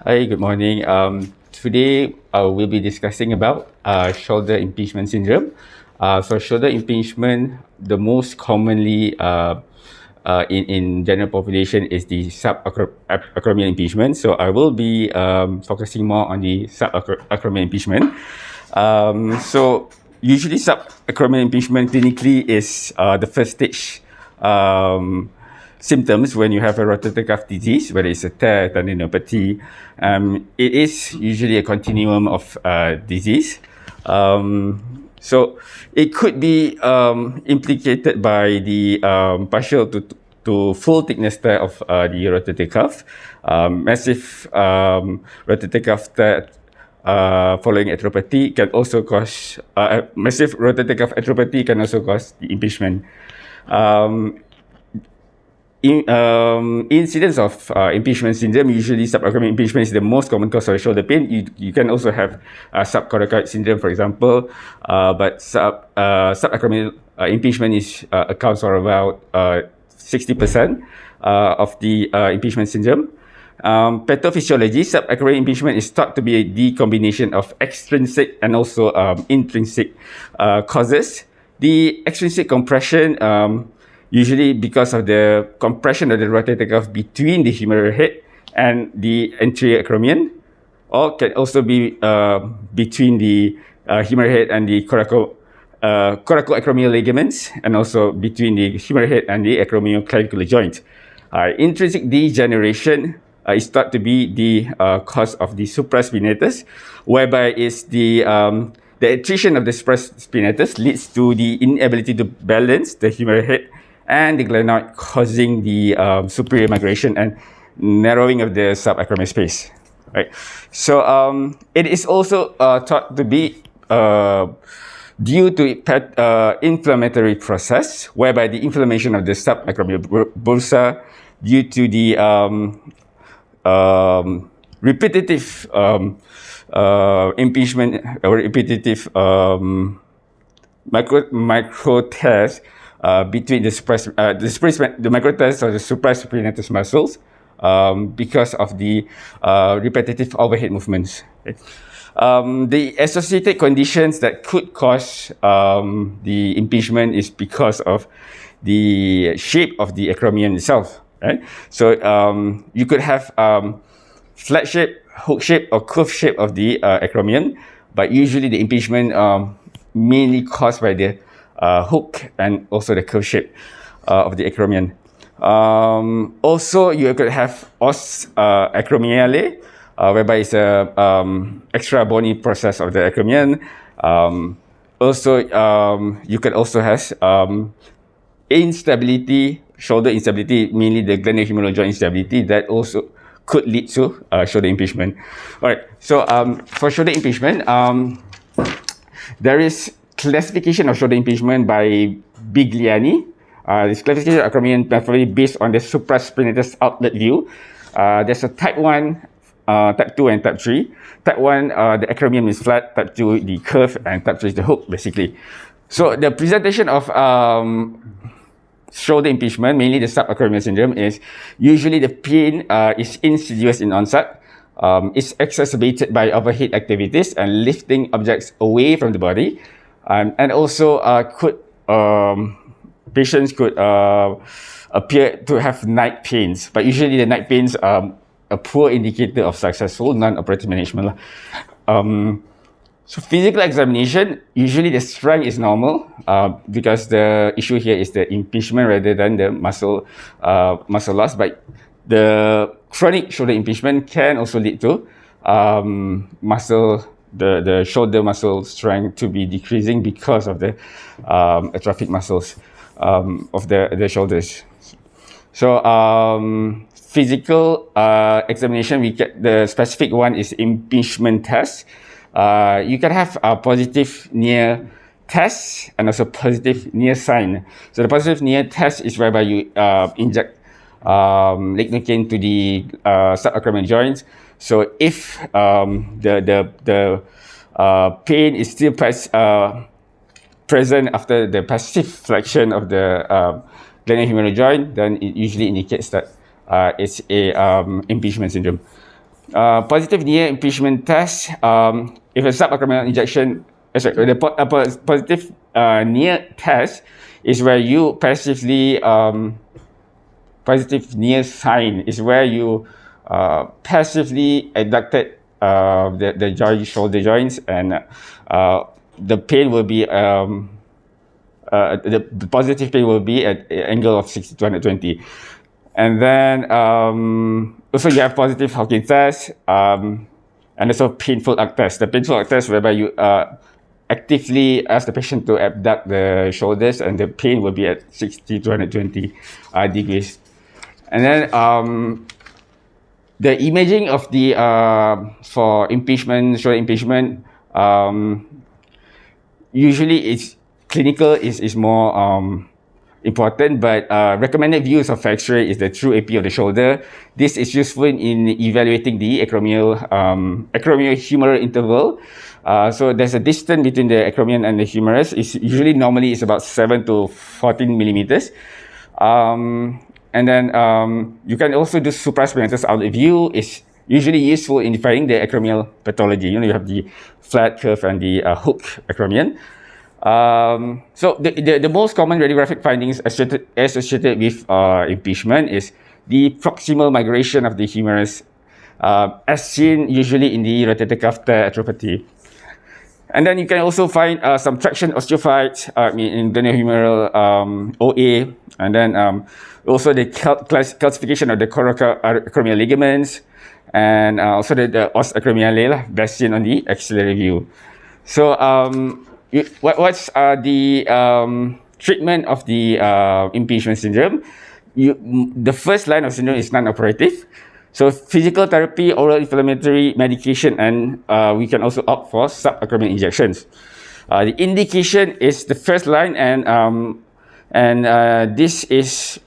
Hi, good morning. Today we'll be discussing about shoulder impingement syndrome. So shoulder impingement, the most commonly in general population is the subacromial impingement. So I will be focusing more on the subacromial impingement. So usually subacromial impingement clinically is the first stage symptoms when you have a rotator cuff disease, whether it's a tear, tendinopathy. It is usually a continuum of disease. So it could be implicated by the partial to full thickness tear of the rotator cuff, massive rotator cuff tear following arthropathy can also cause massive rotator cuff arthropathy can also cause the impingement. Incidence of impingement syndrome, usually subacromial impingement is the most common cause of shoulder pain. You can also have subcoracoid syndrome, for example, but subacromial impingement accounts for about 60% of the impingement syndrome. Pathophysiology, subacromial impingement is thought to be the combination of extrinsic and also intrinsic causes. The extrinsic compression, usually because of the compression of the rotator cuff between the humeral head and the anterior acromion, or can also be between the humeral head and the coracoacromial ligaments, and also between the humeral head and the acromioclavicular joint. Intrinsic degeneration is thought to be the cause of the supraspinatus, whereby it's the attrition of the supraspinatus leads to the inability to balance the humeral head and the glenoid, causing the superior migration and narrowing of the subacromial space. Right. So it is also thought to be due to inflammatory process, whereby the inflammation of the subacromial bursa due to the repetitive impingement or repetitive micro tears between the micro tears of the supraspinatus muscles because of the repetitive overhead movements. Okay. The associated conditions that could cause the impingement is because of the shape of the acromion itself. Right? So you could have flat shape, hook shape, or curve shape of the acromion, but usually the impingement mainly caused by the hook and also the curve shape of the acromion. Also, you could have os acromiale, whereby it's a extra bony process of the acromion. Also, you could also have instability, shoulder instability, mainly the glenohumeral joint instability, that also could lead to shoulder impingement. All right, so for shoulder impingement, there is classification of shoulder impingement by Bigliani. This classification of acromion probably based on the supraspinatus outlet view. There's a type 1, type 2, and type 3. Type 1, the acromion is flat. Type 2, the curve, and type 3 is the hook, basically. So the presentation of shoulder impingement, mainly the subacromial syndrome, is usually the pain is insidious in onset. It's exacerbated by overhead activities and lifting objects away from the body, and also patients could appear to have night pains, but usually the night pains are a poor indicator of successful non-operative management. So physical examination, usually the strength is normal because the issue here is the impingement rather than the muscle loss. But the chronic shoulder impingement can also lead to the shoulder muscle strength to be decreasing because of the atrophic muscles of the shoulders. So physical examination, we get the specific one is impingement test. You can have a positive near test and also positive near sign. So the positive near test is whereby you inject lignocaine to the subacromial joints. So if the pain is still present after the passive flexion of the glenohumeral joint, then it usually indicates that it's a impingement syndrome. Positive near impingement test, if a subacromial injection, positive near test is where you passively, positive near sign is where you passively adducted the shoulder joints, and the pain will be, the positive pain will be at an angle of 60 to 120. And then also you have positive Hawking test, and also painful arc test. The painful arc test whereby you actively ask the patient to abduct the shoulders, and the pain will be at 60 to 120 degrees. And then the imaging of the for impingement, shoulder impingement, usually it's clinical is more important, but recommended views of X-ray is the true AP of the shoulder. This is useful in evaluating the acromial-humeral interval. So there's a distance between the acromion and the humerus. It's usually normally it's about 7 to 14 millimeters. And then you can also do supraspinatus out of view. Is usually useful in defining the acromial pathology. You know, you have the flat curve and the hook acromion. So the most common radiographic findings associated with impingement is the proximal migration of the humerus, as seen usually in the rotator cuff tear arthropathy. And then you can also find some traction osteophytes in glenohumeral OA, and then also the calcification of the coracoacromial ligaments, and also the os acromiale, best seen on the axillary view. So what's the treatment of the impingement syndrome? The first line of syndrome is non-operative. So physical therapy, oral inflammatory medication, and we can also opt for subacromial injections. The indication is the first line, and this is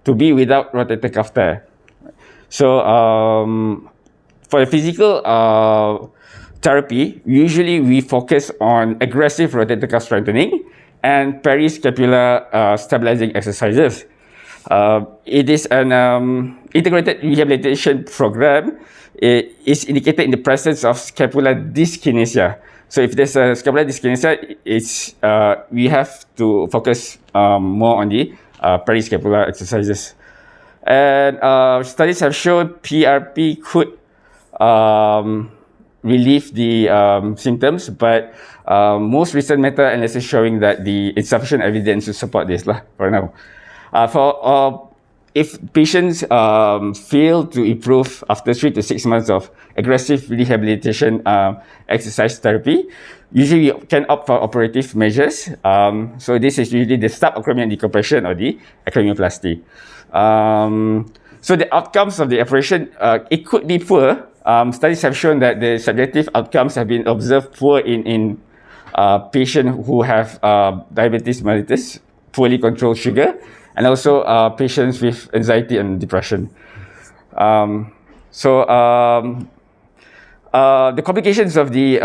to be without rotator cuff tear. So for the physical therapy, usually we focus on aggressive rotator cuff strengthening and periscapular stabilizing exercises. It is an integrated rehabilitation program. It is indicated in the presence of scapular dyskinesia. So if there's a scapular dyskinesia, it's we have to focus more on the periscapular exercises. And studies have shown PRP could relieve the symptoms, but most recent meta-analysis showing that the insufficient evidence to support this for now. If patients fail to improve after 3 to 6 months of aggressive rehabilitation exercise therapy, usually we can opt for operative measures. So this is usually the subacromial decompression or the acromioplasty. So the outcomes of the operation, it could be poor. Studies have shown that the subjective outcomes have been observed poor in patients who have diabetes mellitus, poorly controlled sugar, and also patients with anxiety and depression. The complications of the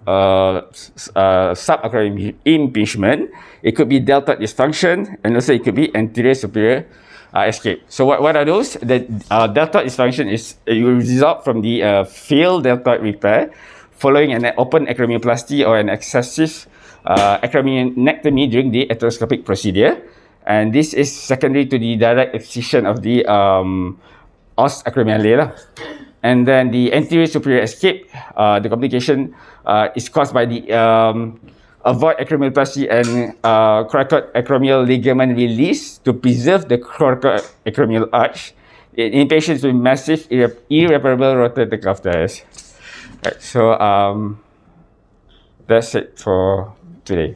subacromial impingement, it could be deltoid dysfunction, and also it could be anterior superior escape. So what are those? The deltoid dysfunction is you result from the failed deltoid repair following an open acromioplasty or an excessive acromionectomy during the arthroscopic procedure. And this is secondary to the direct excision of the os acromiale. And then the anterior superior escape, the complication is caused by the avoid acromioplasty and coracoacromial ligament release to preserve the coracoacromial arch in patients with massive irreparable rotator cuff tears. Right, so that's it for today.